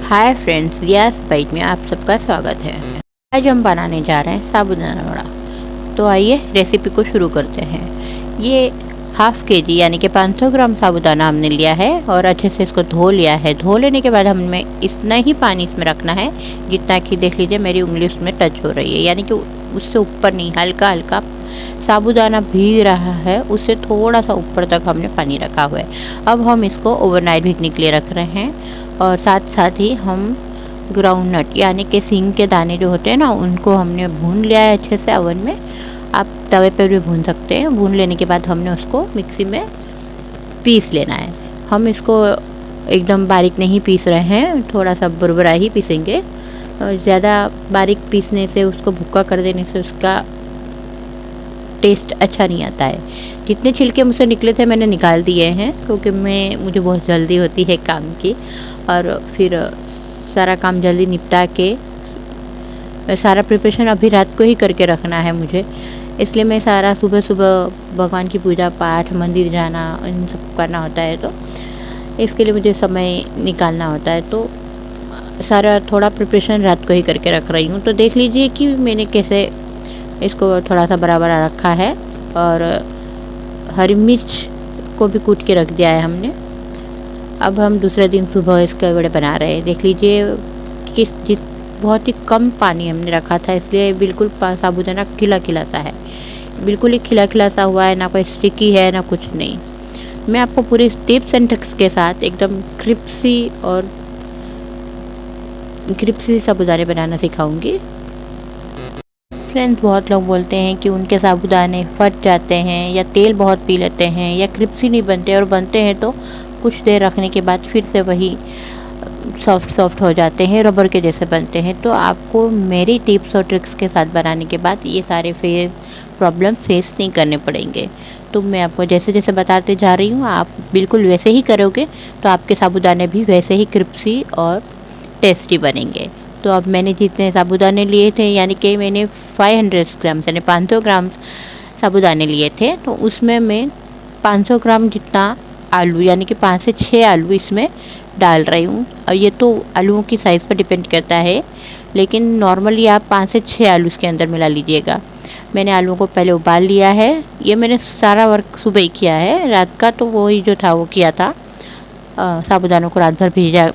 Hi friends, yes bite में आप सबका स्वागत है। आज हम बनाने जा रहे हैं साबूदाना वड़ा। तो आइए रेसिपी को शुरू करते हैं। ये हाफ़ के जी यानी कि 500 ग्राम साबूदाना हमने लिया है और अच्छे से इसको धो लिया है। धो लेने के बाद हमें इतना ही पानी इसमें रखना है जितना कि देख लीजिए मेरी उंगली उसमें टच हो रही है, यानी कि उससे ऊपर नहीं, हल्का हल्का साबूदाना भीग रहा है, उससे थोड़ा सा ऊपर तक हमने पानी रखा हुआ है। अब हम इसको ओवरनाइट भीगने के लिए रख रहे हैं और साथ साथ ही हम ग्राउंडनट यानी कि सींग के दाने जो होते हैं ना, उनको हमने भून लिया है अच्छे से ओवन में। आप तवे पर भी भून सकते हैं। भून लेने के बाद हमने उसको मिक्सी में पीस लेना है। हम इसको एकदम बारीक नहीं पीस रहे हैं, थोड़ा सा बुरबुरा ही पीसेंगे। ज़्यादा बारीक पीसने से, उसको भुक्का कर देने से उसका टेस्ट अच्छा नहीं आता है। जितने छिलके मुझसे निकले थे मैंने निकाल दिए हैं, क्योंकि मुझे बहुत जल्दी होती है काम की, और फिर सारा काम जल्दी निपटा के सारा प्रिपरेशन अभी रात को ही करके रखना है मुझे, इसलिए मैं सारा सुबह सुबह भगवान की पूजा पाठ, मंदिर जाना, इन सब करना होता है, तो इसके लिए मुझे समय निकालना होता है। तो सारा थोड़ा प्रिपरेशन रात को ही करके रख रही हूँ। तो देख लीजिए कि मैंने कैसे इसको थोड़ा सा बड़ा बड़ा रखा है, और हरी मिर्च को भी कूट के रख दिया है हमने। अब हम दूसरे दिन सुबह इसके वड़े बना रहे हैं। देख लीजिए बहुत ही कम पानी हमने रखा था, इसलिए बिल्कुल साबूदाना खिला खिला सा है, बिल्कुल ही खिला खिला सा हुआ है, ना कोई स्टिकी है ना कुछ नहीं। मैं आपको पूरी टिप्स एंड ट्रिक्स के साथ एकदम क्रिप्सी साबूदाने बनाना सिखाऊंगी। फ्रेंड्स, बहुत लोग बोलते हैं कि उनके साबूदाने फट जाते हैं, या तेल बहुत पी लेते हैं, या क्रिप्सी नहीं बनते, और बनते हैं तो कुछ देर रखने के बाद फिर से वही सॉफ्ट हो जाते हैं, रबर के जैसे बनते हैं। तो आपको मेरी टिप्स और ट्रिक्स के साथ बनाने के बाद ये सारे प्रॉब्लम फेस नहीं करने पड़ेंगे। तो मैं आपको जैसे जैसे बताते जा रही हूँ, आप बिल्कुल वैसे ही करोगे तो आपके साबूदाने भी वैसे ही क्रिप्सी और टेस्टी बनेंगे। तो अब मैंने जितने साबूदाने लिए थे, यानी कि मैंने 500 ग्राम यानी 500 ग्राम साबूदाने लिए थे, तो उसमें मैं 500 ग्राम जितना आलू यानी कि 5 से 6 आलू इसमें डाल रही हूँ। और ये तो आलूओं की साइज़ पर डिपेंड करता है, लेकिन नॉर्मली आप 5 से 6 आलू इसके अंदर मिला लीजिएगा। मैंने आलूओं को पहले उबाल लिया है। ये मैंने सारा वर्क सुबह ही किया है, रात का तो वही जो था वो किया था। साबूदानों को रात भर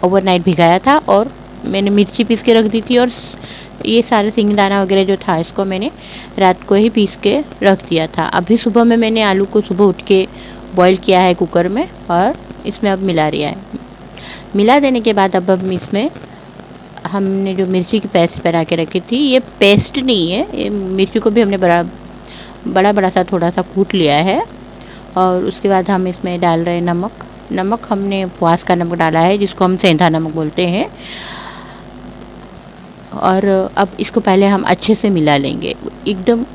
ओवरनाइट भिगाया था, और मैंने मिर्ची पीस के रख दी थी, और ये सारे सिंगदाना वगैरह जो था इसको मैंने रात को ही पीस के रख दिया था। अभी सुबह में मैंने आलू को सुबह उठ के बॉईल किया है कुकर में, और इसमें अब मिला दिया है। मिला देने के बाद अब इसमें हमने जो मिर्ची की पेस्ट बना के रखी थी, ये पेस्ट नहीं है, ये मिर्ची को भी हमने बड़ा सा थोड़ा सा कूट लिया है। और उसके बाद हम इसमें डाल रहे हैं नमक हमने उपवास का नमक डाला है, जिसको हम सेंधा नमक बोलते हैं। और अब इसको पहले हम अच्छे से मिला लेंगे, एकदम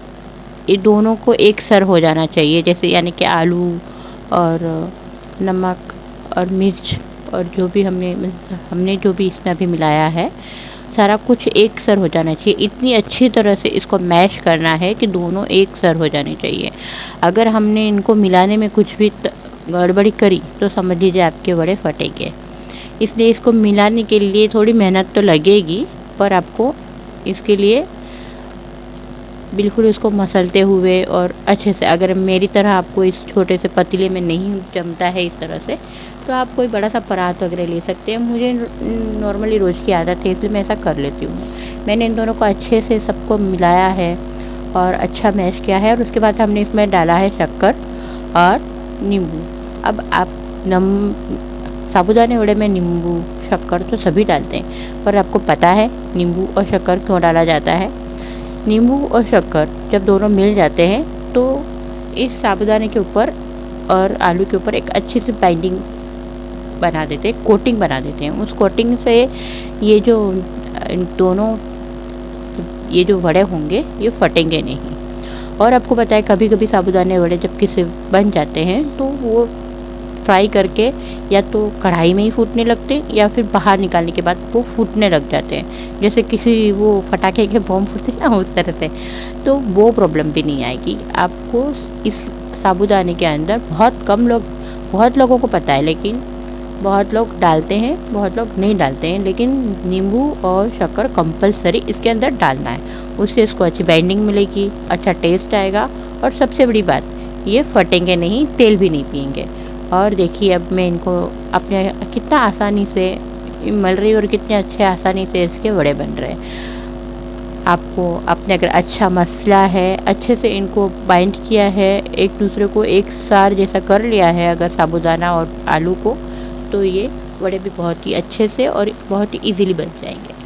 ये दोनों को एक सर हो जाना चाहिए, जैसे यानी कि आलू और नमक और मिर्च और जो भी हमने जो भी इसमें अभी मिलाया है, सारा कुछ एक सर हो जाना चाहिए। इतनी अच्छी तरह से इसको मैश करना है कि दोनों एक सर हो जाने चाहिए। अगर हमने इनको मिलाने में कुछ भी गड़बड़ी करी तो समझ लीजिए आपके वड़े फटेंगे। इसलिए इसको मिलाने के लिए थोड़ी मेहनत तो लगेगी, पर आपको इसके लिए बिल्कुल इसको मसलते हुए और अच्छे से, अगर मेरी तरह आपको इस छोटे से पतीले में नहीं जमता है इस तरह से, तो आप कोई बड़ा सा परात वगैरह ले सकते हैं। मुझे नॉर्मली रोज़ की आदत है, इसलिए मैं ऐसा कर लेती हूँ। मैंने इन दोनों को अच्छे से सबको मिलाया है और अच्छा मैश किया है, और उसके बाद हमने इसमें डाला है शक्कर और नींबू। अब आप साबूदाने वड़े में नींबू शक्कर तो सभी डालते हैं, पर आपको पता है नींबू और शक्कर क्यों डाला जाता है? नींबू और शक्कर जब दोनों मिल जाते हैं तो इस साबूदाने के ऊपर और आलू के ऊपर एक अच्छी सी बाइंडिंग बना देते हैं, कोटिंग बना देते हैं। उस कोटिंग से ये जो वड़े होंगे ये फटेंगे नहीं। और आपको पता है कभी कभी साबूदाने वड़े जब किसी बन जाते हैं तो वो फ्राई करके या तो कढ़ाई में ही फूटने लगते, या फिर बाहर निकालने के बाद वो फूटने लग जाते हैं, जैसे किसी वो फटाके के बम फूटते हैं ना, उस तरह से। तो वो प्रॉब्लम भी नहीं आएगी आपको। इस साबूदाने के अंदर बहुत लोगों को पता है, लेकिन बहुत लोग डालते हैं, बहुत लोग नहीं डालते हैं, लेकिन नींबू और शक्कर कंपलसरी इसके अंदर डालना है। उससे इसको अच्छी बाइंडिंग मिलेगी, अच्छा टेस्ट आएगा और सबसे बड़ी बात ये फटेंगे नहीं, तेल भी नहीं पिएंगे। और देखिए अब मैं इनको अपने कितना आसानी से मल रही हूँ और कितने अच्छे आसानी से इसके वड़े बन रहे हैं। आपको अपने अगर अच्छा मसला है, अच्छे से इनको बाइंड किया है, एक दूसरे को एक सार जैसा कर लिया है अगर साबूदाना और आलू को, तो ये वड़े भी बहुत ही अच्छे से और बहुत ही इजीली बन जाएंगे।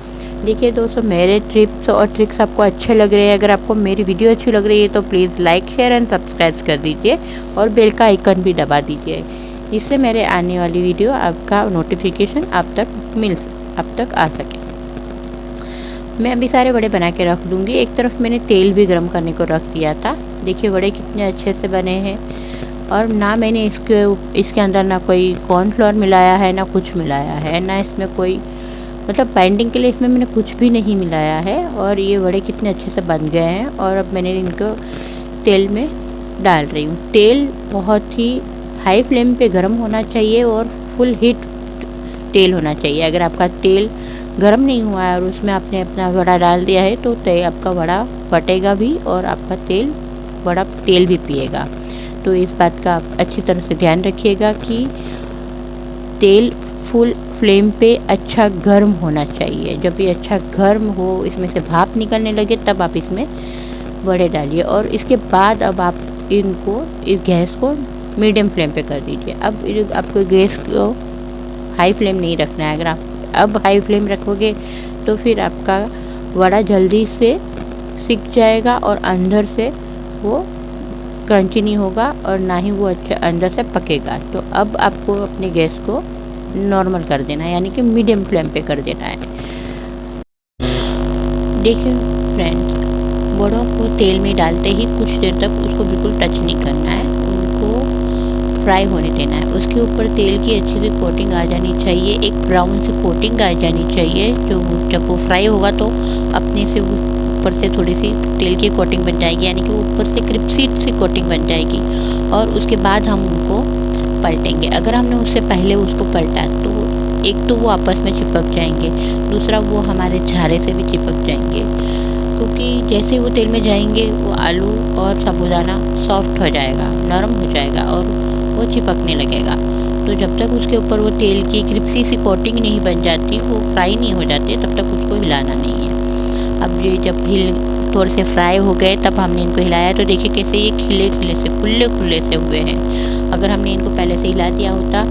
देखिए दोस्तों, मेरे टिप्स और ट्रिक्स आपको अच्छे लग रहे हैं, अगर आपको मेरी वीडियो अच्छी लग रही है तो please like share and subscribe कर दीजिए और बेल का आइकन भी दबा दीजिए, जिससे मेरे आने वाली वीडियो आपका नोटिफिकेशन आप तक आ सके। मैं अभी सारे वड़े बना के रख दूँगी। एक तरफ मैंने तेल भी गर्म करने को रख दिया था। देखिए वड़े कितने अच्छे से बने हैं और ना मैंने इसके अंदर ना कोई कॉर्नफ्लोर मिलाया है, ना कुछ मिलाया है, ना इसमें कोई मतलब बाइंडिंग के लिए इसमें मैंने कुछ भी नहीं मिलाया है। और ये वड़े कितने अच्छे से बन गए हैं और अब मैंने इनको तेल में डाल रही हूँ। तेल बहुत ही हाई फ्लेम पे गर्म होना चाहिए और फुल हीट तेल होना चाहिए। अगर आपका तेल गर्म नहीं हुआ है और उसमें आपने अपना वड़ा डाल दिया है तो आपका वड़ा फटेगा भी और आपका वड़ा तेल भी पिएगा। तो इस बात का आप अच्छी तरह से ध्यान रखिएगा कि तेल फुल फ्लेम पे अच्छा गर्म होना चाहिए। जब ये अच्छा गर्म हो, इसमें से भाप निकलने लगे, तब आप इसमें वड़े डालिए। और इसके बाद अब आप इस गैस को मीडियम फ्लेम पे कर दीजिए। अब आपको गैस को हाई फ्लेम नहीं रखना है। अगर आप अब हाई फ्लेम रखोगे तो फिर आपका वड़ा जल्दी से सिक जाएगा और अंदर से वो क्रंची नहीं होगा और ना ही वो अच्छा अंदर से पकेगा। तो अब आपको अपने गैस को नॉर्मल कर देना है, यानी कि मीडियम फ्लेम पे कर देना है। देखिए फ्रेंड्स, वड़ों को तेल में डालते ही कुछ देर तक उसको बिल्कुल टच नहीं करना है, उनको फ्राई होने देना है। उसके ऊपर तेल की अच्छी सी कोटिंग आ जानी चाहिए, एक ब्राउन सी कोटिंग आ जानी चाहिए। जब वो फ्राई होगा तो अपने से ऊपर से थोड़ी सी तेल की कोटिंग बन जाएगी, यानी कि ऊपर से क्रिस्पी सी कोटिंग बन जाएगी। और उसके बाद हम उनको पलटेंगे। अगर हमने उससे पहले उसको पलटा तो एक तो वो आपस में चिपक जाएंगे, दूसरा वो हमारे झारे से भी चिपक जाएंगे, क्योंकि जैसे वो तेल में जाएंगे वो आलू और साबूदाना सॉफ्ट हो जाएगा, नरम हो जाएगा और वो चिपकने लगेगा। तो जब तक उसके ऊपर वो तेल की क्रिस्पी सी कोटिंग नहीं बन जाती, वो फ्राई नहीं हो जाते, तब तक उसको हिलाना नहीं है। अब ये जब थोड़े से फ्राई हो गए तब हमने इनको हिलाया, तो देखिए कैसे ये खिले खिले से खुले से हुए हैं। अगर हमने इनको पहले से हिला दिया होता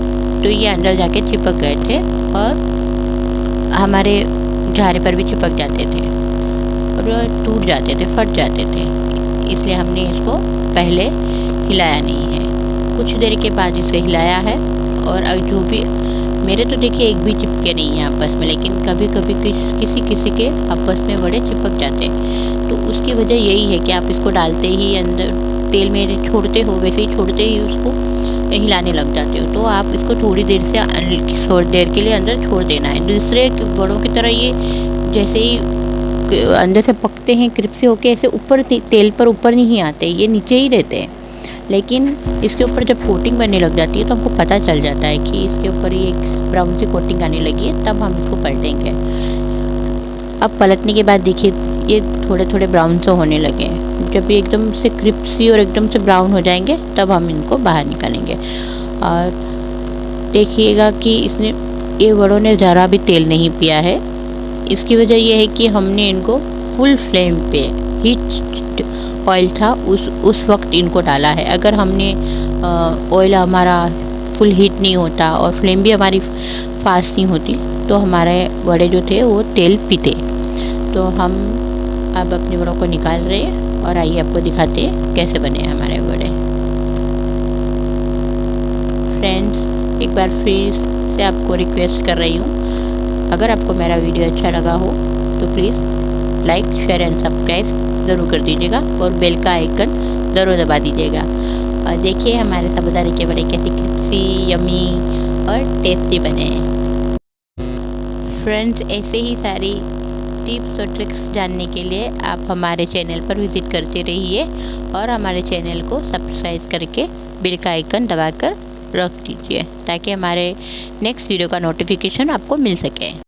तो ये अंदर जाके चिपक गए थे और हमारे झारे पर भी चिपक जाते थे और टूट जाते थे, फट जाते थे। इसलिए हमने इसको पहले हिलाया नहीं है। कुछ देर के बाद इसे हिलाया है और जो भी मेरे तो देखिए एक भी चिपके नहीं है आपस में, लेकिन कभी कभी किसी के आपस में बड़े चिपक जाते हैं। तो उसकी वजह यही है कि आप इसको डालते ही अंदर तेल में छोड़ते हो, वैसे ही छोड़ते ही उसको हिलाने लग जाते हो। तो आप इसको थोड़ी देर के लिए अंदर छोड़ देना है। दूसरे बड़ों की तरह ये जैसे ही अंदर से पकते हैं क्रिस्पी होके, ऐसे ऊपर तेल पर ऊपर नहीं आते, ये नीचे ही रहते हैं। लेकिन इसके ऊपर जब कोटिंग बनने लग जाती है तो हमको पता चल जाता है कि इसके ऊपर ये एक ब्राउन सी कोटिंग आने लगी है, तब हम इसको पलटेंगे। अब पलटने के बाद देखिए ये थोड़े थोड़े ब्राउन से होने लगे हैं। जब ये एकदम से क्रिस्पी और एकदम से ब्राउन हो जाएंगे तब हम इनको बाहर निकालेंगे। और देखिएगा कि इसने ये वड़ों ने ज़रा भी तेल नहीं पिया है। इसकी वजह यह है कि हमने इनको फुल फ्लेम पे हीट ऑयल था उस वक्त इनको डाला है। अगर हमने ऑयल हमारा फुल हीट नहीं होता और फ्लेम भी हमारी फास्ट नहीं होती तो हमारे वड़े जो थे वो तेल पीते। तो हम अब अपने वड़ों को निकाल रहे हैं और आइए आपको दिखाते हैं कैसे बने हैं हमारे वड़े। फ्रेंड्स, एक बार फिर से आपको रिक्वेस्ट कर रही हूँ, अगर आपको मेरा वीडियो अच्छा लगा हो तो please like share and subscribe ज़रूर कर दीजिएगा और बेल का आइकन ज़रूर दबा दीजिएगा। और देखिए हमारे साबूदाने के वड़े कैसे क्रिस्पी, यमी और टेस्टी बने हैं। फ्रेंड्स, ऐसे ही सारी टिप्स और ट्रिक्स जानने के लिए आप हमारे चैनल पर विज़िट करते रहिए और हमारे चैनल को सब्सक्राइब करके बेल का आइकन दबाकर रख दीजिए ताकि हमारे नेक्स्ट वीडियो का नोटिफिकेशन आपको मिल सके।